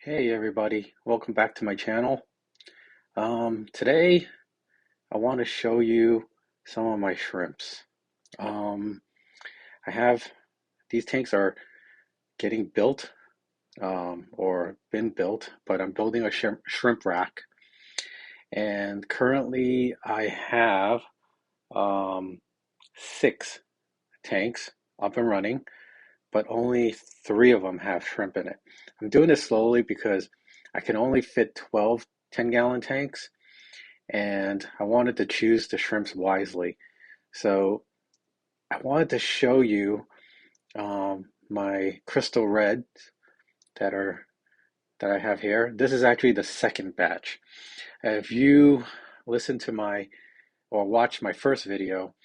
Hey everybody, welcome back to my channel. Today I want to show you some of my shrimps. Um, I have these tanks are getting built or been built, but I'm building a shrimp rack, and currently I have um, 6 tanks up and running, but only 3 of them have shrimp in it. I'm doing this slowly because I can only fit 12 10-gallon tanks, and I wanted to choose the shrimps wisely. So I wanted to show you my crystal reds that are that I have here. This is actually the second batch. If you listen to my or watch my first video,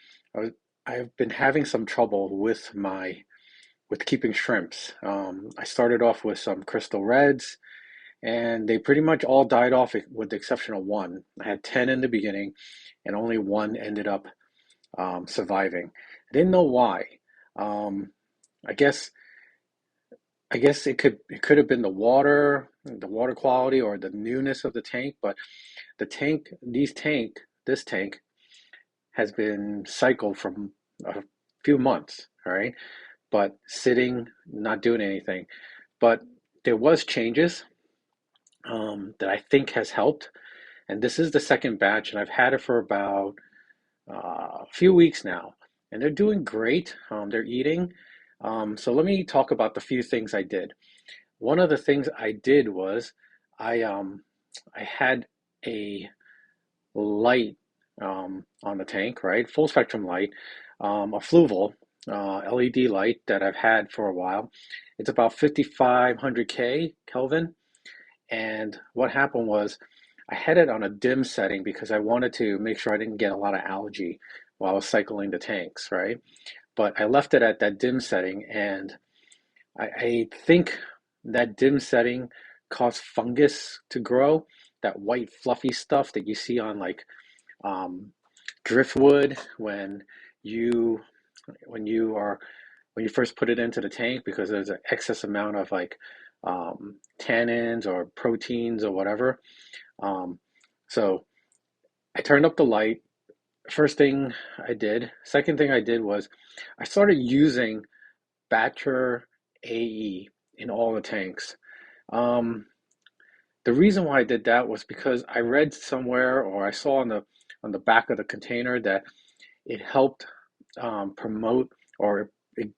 I've been having some trouble with keeping shrimps. I started off with some crystal reds, and they pretty much all died off with the exception of one. I had 10 in the beginning, and only one ended up surviving. I didn't know why. Um, I guess it could have been the water quality, or the newness of the tank. But this tank has been cycled from a few months, all right, but sitting, not doing anything. But there was changes that I think has helped, and this is the second batch, and I've had it for about a few weeks now, and they're doing great. They're eating. So let me talk about the few things I did. One of the things I did was I had a light on the tank, right? Full spectrum light, a Fluval LED light that I've had for a while. It's about 5500 Kelvin. And what happened was I had it on a dim setting because I wanted to make sure I didn't get a lot of algae while I was cycling the tanks, right? But I left it at that dim setting, and I think that dim setting caused fungus to grow, that white fluffy stuff that you see on like um, driftwood you when you are when you first put it into the tank, because there's an excess amount of like tannins or proteins or whatever. Um, so I turned up the light. First thing I did. Second thing I did was I started using Batcher AE in all the tanks. Um, the reason why I did that was because I read somewhere, or I saw on the back of the container, that it helped promote, or it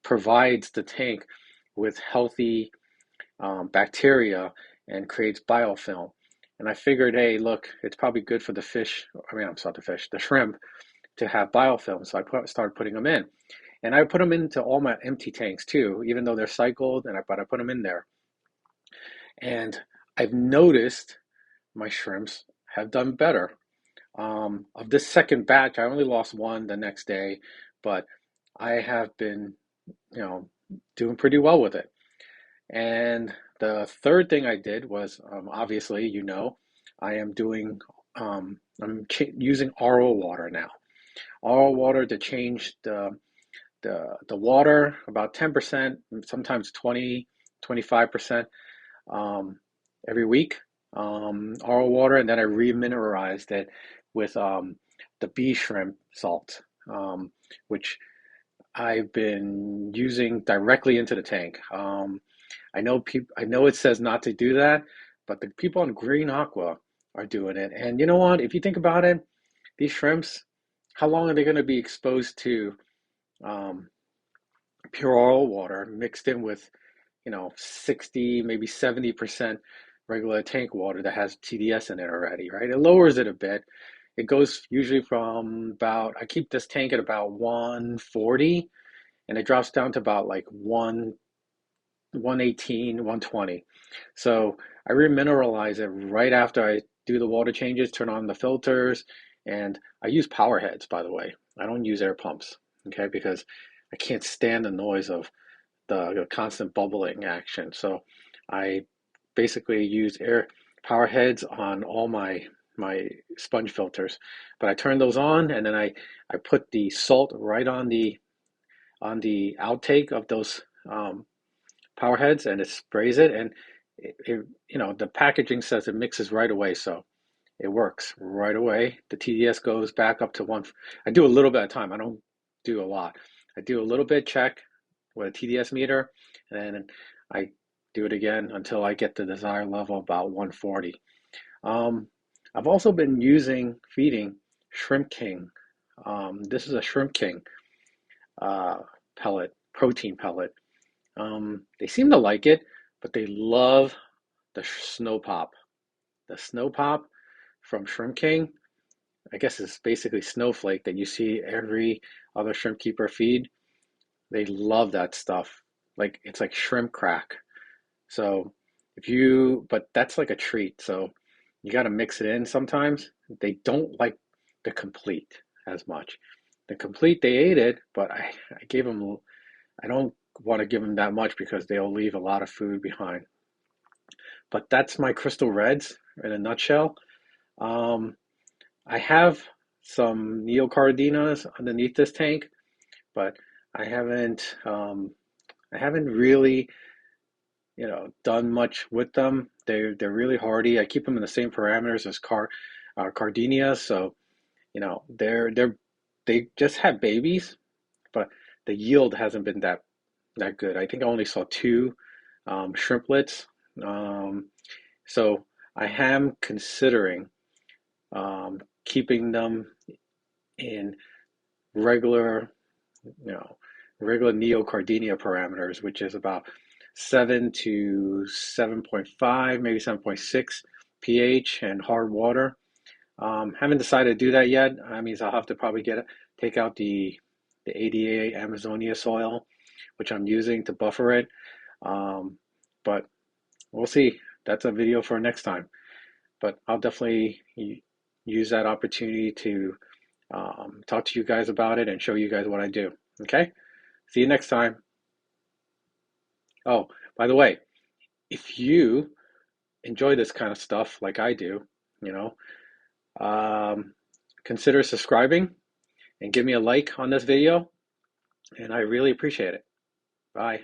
provides the tank with healthy bacteria and creates biofilm. And I figured, hey, look, it's probably good for the fish. I mean, I'm sorry, the shrimp to have biofilm. So started putting them in. And I put them into all my empty tanks too, even though they're cycled, but I put them in there. And I've noticed my shrimps have done better. Of this second batch, I only lost one the next day, but I have been, doing pretty well with it. And the third thing I did was, obviously, I am doing, using RO water now. RO water to change the water about 10%, sometimes 20, 25% um, every week. RO water, and then I remineralized it with the bee shrimp salt, which I've been using directly into the tank. I know it says not to do that, but the people on Green Aqua are doing it. And you know what? If you think about it, these shrimps, how long are they going to be exposed to um, pure oil water mixed in with, 60, maybe 70% regular tank water that has TDS in it already, right? It lowers it a bit. It goes usually from about, I keep this tank at about 140, and it drops down to about like 118, 120. So I remineralize it right after I do the water changes, turn on the filters, and I use power heads, by the way. I don't use air pumps, okay, because I can't stand the noise of the constant bubbling action. So I basically use air power heads on all my sponge filters. But I turn those on, and then I put the salt right on the outtake of those power heads, and it sprays it, and the packaging says it mixes right away, so it works right away. The TDS goes back up to one. I do a little bit at a time. I don't do a lot. I do a little bit check with a TDS meter, and then I do it again until I get the desired level about 140. Um, I've also been feeding Shrimp King. This is a Shrimp King uh, pellet, protein pellet. They seem to like it, but they love the snow pop. The snow pop from Shrimp King, I guess it's basically snowflake that you see every other shrimp keeper feed. They love that stuff. Like it's like shrimp crack. So but that's like a treat. So you got to mix it in sometimes. They don't like the complete as much. The complete, they ate it, but I gave them, I don't want to give them that much because they'll leave a lot of food behind. But that's my crystal reds in a nutshell. Um, I have some neocardinas underneath this tank, but I haven't um, I haven't really done much with them. They're really hardy. I keep them in the same parameters as Cardinias, so they just have babies, but the yield hasn't been that good. I think I only saw two shrimplets. Um, so I am considering keeping them in regular, you know, regular neocardinia parameters, which is about 7 to 7.5, maybe 7.6 pH and hard water. Haven't decided to do that yet. That means I'll have to probably take out the ADA Amazonia soil, which I'm using to buffer it. But we'll see. That's a video for next time. But I'll definitely use that opportunity to talk to you guys about it and show you guys what I do. Okay? See you next time. Oh, by the way, if you enjoy this kind of stuff like I do, you know, um, consider subscribing and give me a like on this video, and I really appreciate it. Bye.